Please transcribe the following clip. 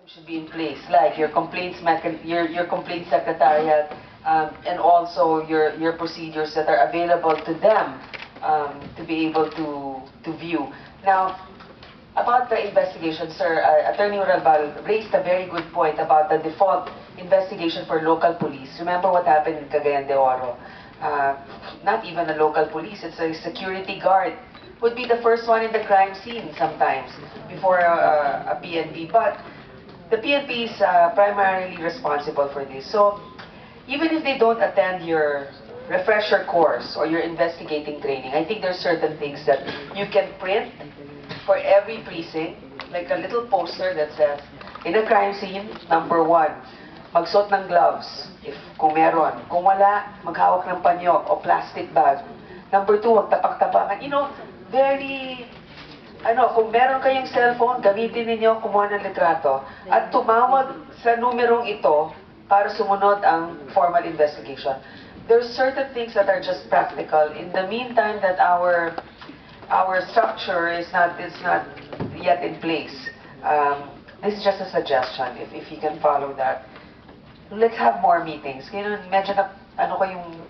should be in place, like your your complaint secretariat, and also your procedures that are available to them to be able to view. Now, about the investigation, sir, Attorney Uralbal raised a very good point about the default investigation for local police. Remember what happened in Cagayan de Oro? Not even a local police, it's a security guard would be the first one in the crime scene sometimes before a PNP. But the PNP is primarily responsible for this. So even if they don't attend your refresher course or your investigating training, I think there's certain things that you can print for every precinct, like a little poster that says, in a crime scene, number 1, magsuot ng gloves, if kung meron. Kung wala, maghawak ng panyo o plastic bag. Number 2, huwag tapak-tapakan. You know, very, kung meron kayong cellphone, gamitin ninyo, kumuha ng litrato, at tumawag sa numerong ito para sumunod ang formal investigation. There's certain things that are just practical. In the meantime that our structure is not yet in place. This is just a suggestion, if you can follow that. Let's have more meetings. Medyo na, ko yung